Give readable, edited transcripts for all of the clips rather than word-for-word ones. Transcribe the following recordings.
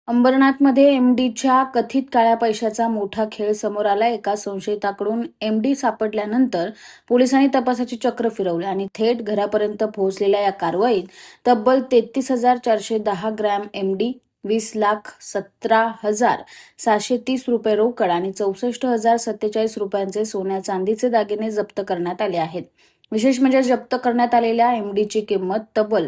अंबरनाथमध्ये एमडीच्या कथित काळ्या पैशाचा मोठा खेळ समोर आला। एका संशयिताकडून एमडी सापडल्यानंतर पोलिसांनी तपासाची चक्र फिरवले आणि थेट घरापर्यंत पोहोचलेल्या या कारवाईत तब्बल 33,410 ग्रॅम एमडी, 20,17,730 रुपये रोकड आणि 64,047 रुपयांचे सोन्या चांदीचे दागिने जप्त करण्यात आले आहेत। विशेष म्हणजे जप्त करण्यात आलेल्या एमडीची किंमत तब्बल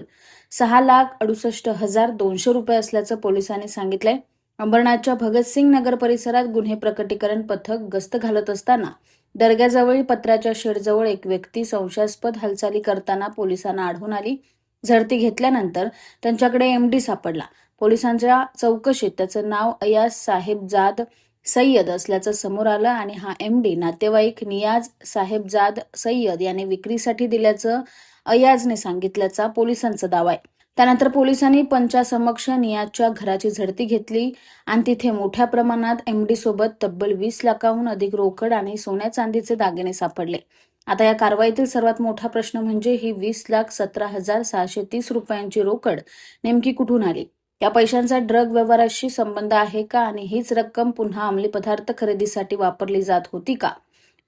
6,68,200 रुपये असल्याचं पोलिसांनी सांगितलंय। अंबरनाथच्या भगतसिंग नगर परिसरात गुन्हे प्रकटीकरण पथक गस्त घालत असताना दर्ग्याजवळील पत्र्याच्या शेडजवळ एक व्यक्ती संशयास्पद हालचाली करताना पोलिसांना आढळून आली। झडती घेतल्यानंतर त्यांच्याकडे एमडी सापडला। पोलिसांच्या चौकशीत त्याचं नाव अयाज साहेबजाद सय्यद असल्याचं समोर आलं आणि हा एमडी नातेवाईक नियाज साहेबजाद सय्यद याने विक्रीसाठी दिल्याचं अयाजने सांगितल्याचा पोलिसांचा दावा आहे। त्यानंतर पोलिसांनी पंचासमक्ष नियाजच्या घराची झडती घेतली आणि तिथे मोठ्या प्रमाणात एमडी सोबत तब्बल 20 लाखांहून अधिक रोकड आणि सोन्या चांदीचे दागिने सापडले। आता या कारवाईतील सर्वात मोठा प्रश्न म्हणजे ही 20,17,630 रुपयांची रोकड नेमकी कुठून आली? या पैशांचा ड्रग व्यवहाराशी संबंध आहे का आणि हीच रक्कम पुन्हा अंमली पदार्थ खरेदीसाठी वापरली जात होती का?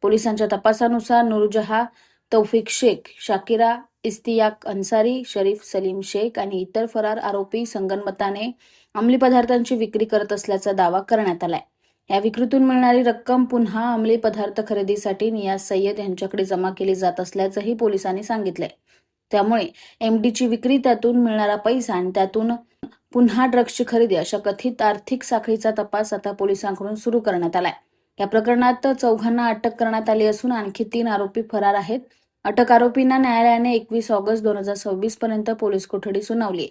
पोलिसांच्या तपासानुसार नूरजहां तौफिक शेख, शाकिरा इस्तियाक अन्सारी, शरीफ सलीम शेख आणि इतर फरार आरोपी संगनमताने अंमली पदार्थांची विक्री करत असल्याचा दावा करण्यात आलाय। या विक्रीतून मिळणारी रक्कम पुन्हा अंमली पदार्थ खरेदीसाठी नियाज सय्यद यांच्याकडे जमा केली जात असल्याचंही पोलिसांनी सांगितलंय। त्यामुळे एमडीची विक्री, त्यातून मिळणारा पैसा आणि त्यातून पुन्हा ड्रग्सची खरेदी अशा कथित आर्थिक साखळीचा तपास आता पोलिसांकडून सुरू करण्यात आलाय। या प्रकरणात चौघांना अटक करण्यात आली असून आणखी 3 आरोपी फरार आहेत। अटक आरोपींना न्यायालयाने 21 ऑगस्ट 2026 पर्यंत पोलीस कोठडी सुनावली।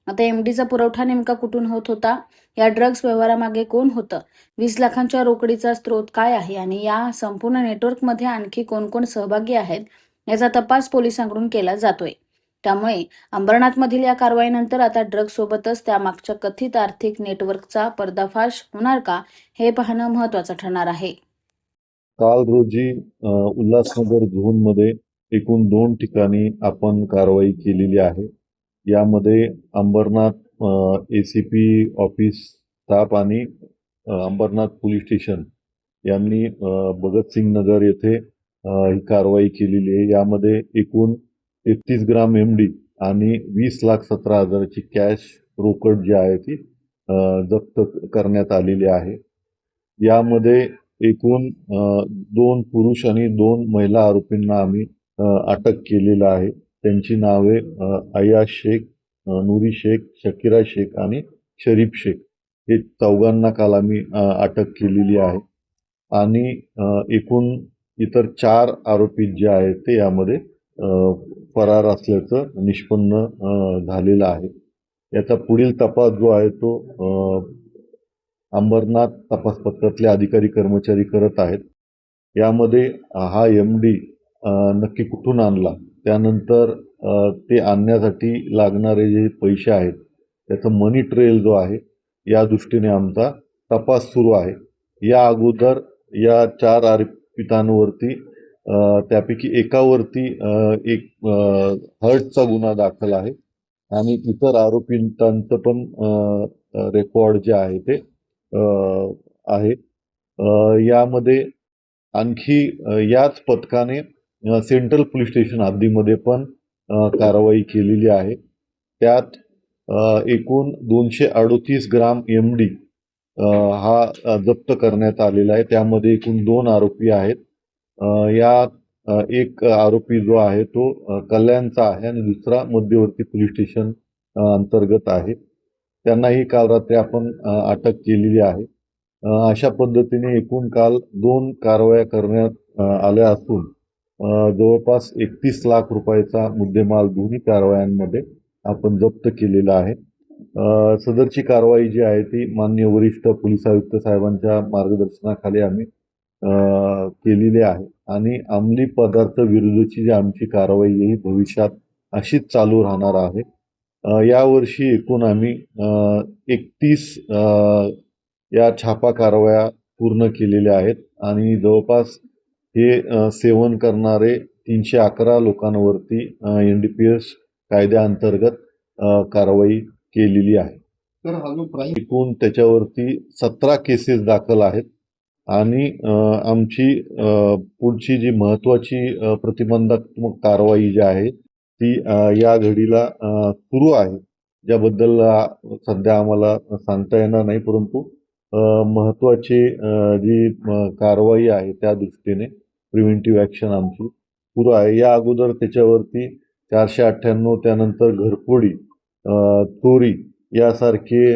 आता एमडीचा पुरवठा नेमका कुठून होत होता? या ड्रग्स व्यवहारामागे कोण होतं? 20 लाखांच्या रोकडीचा स्रोत काय आहे आणि या संपूर्ण नेटवर्कमध्ये आणखी कोण कोण सहभागी आहेत याचा तपास पोलिसांकडून केला जातोय। त्यामुळे अंबरनाथमधील या कारवाईनंतर आता ड्रग्स सोबतच त्यामागच्या कथित आर्थिक नेटवर्कचा पर्दाफाश होणार का, हे पाहणं महत्त्वाचं ठरणार आहे। काल रोजी उल्हासनगर झोनमध्ये एकूण 2 ठिकाणी आपण कारवाई केलेली आहे। यामध्ये अंबरनाथ एसीपी ऑफिस स्टाफ आणि अंबरनाथ पोलीस स्टेशन यांनी भगतसिंग नगर येथे ही कारवाई केलेली आहे। यामध्ये एकूण 33 ग्राम एमडी आणि 20,17,000ची कॅश रोकड जी आहे ती जप्त करण्यात आलेली आहे। यामध्ये एकूण 2 पुरुष आणि 2 महिला आरोपींना आम्ही अटक केलेलं आहे। त्यांची नावे अयाज शेख, नूरी शेख, शकीरा शेख आणि शरीफ शेख हे चौघांना काल आम्ही अटक केलेली आहे आणि एकूण इतर 4 आरोपी जे आहेत ते यामध्ये फरार असल्याचं निष्पन्न झालेलं आहे। याचा पुढील तपास जो आहे तो अंबरनाथ तपास पथकातले अधिकारी कर्मचारी करत आहेत। यामध्ये हा एमडी नक्की कुठून आणला, त्यानंतर ते आणण्यासाठी लागणारे जे पैसे आहेत त्याचं मनी ट्रेल जो आहे या दृष्टीने आमचा तपास सुरू आहे। या अगोदर या 4 आरोपितांवरती त्यापैकी एकावरती एक हर्टचा गुन्हा दाखल आहे आणि इतर आरोपितांचं पण रेकॉर्ड जे आहे ते आहे। यामध्ये आणखी याच पथकाने सेंट्रल पोलीस स्टेशन हद्दीमध्ये पण कारवाई केलेली आहे। त्यात एकूण 238 ग्राम एमडी हा जप्त करण्यात आलेला आहे। त्यामध्ये एकूण 2 आरोपी आहेत। यात एक आरोपी जो आहे तो कल्याणचा आहे आणि दुसरा मध्यवर्ती पोलीस स्टेशन अंतर्गत आहे। त्यांनाही काल रात्री आपण अटक केलेली आहे। अशा पद्धतीने एकूण काल 2 कारवाया करण्यात आल्या असून जवळपास 31 लाख रुपयाचा मुद्देमाल दोन्ही कारवायांमध्ये आपण जप्त केलेला आहे। सदरची कारवाई जी आहे ती माननीय वरिष्ठ पोलीस आयुक्त साहेबांच्या मार्गदर्शनाखाली आम्ही केलेली आहे आणि अंमली पदार्थ विरुद्धची जी आमची कारवाई ही भविष्यात अशीच चालू राहणार आहे। यावर्षी एकूण आम्ही 31 या छापा कारवाया पूर्ण केलेल्या आहेत आणि जवळपास हे सेवन करणारे 311 लोकांवरती NDPS कायद्याअंतर्गत कारवाई केलेली आहे। तर हा जो प्राईम एकूण त्याच्यावरती 17 केसेस दाखल आहेत आणि आमची पुढची जी महत्त्वाची प्रतिबंधात्मक कारवाई जी आहे ती या घडीला सुरू आहे, ज्याबद्दल सध्या आम्हाला सांगता येणार नाही, परंतु महत्त्वाची जी कारवाई आहे त्या दृष्टीने प्रिव्हेंटिव्ह ॲक्शन आमची सुरू आहे. या अगोदर त्याच्यावरती 498 त्यानंतर घरफोडी, चोरी यासारखे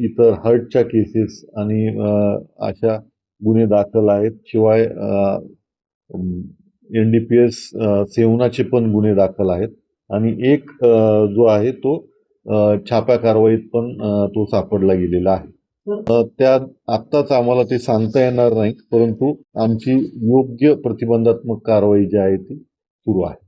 इतर हर्टच्या केसेस आणि अशा गुन्हे दाखल आहेत. शिवाय NDPS सेवनाचे पण गुन्हे दाखल आहेत आणि एक जो आहे तो छाप्या कारवाईत पण तो सापडला गेलेला आहे. त्या आत्ताच आम्हाला ते सांगता येणार नाही, परंतु आमची योग्य प्रतिबंधात्मक कारवाई जी आहे ती सुरू आहे.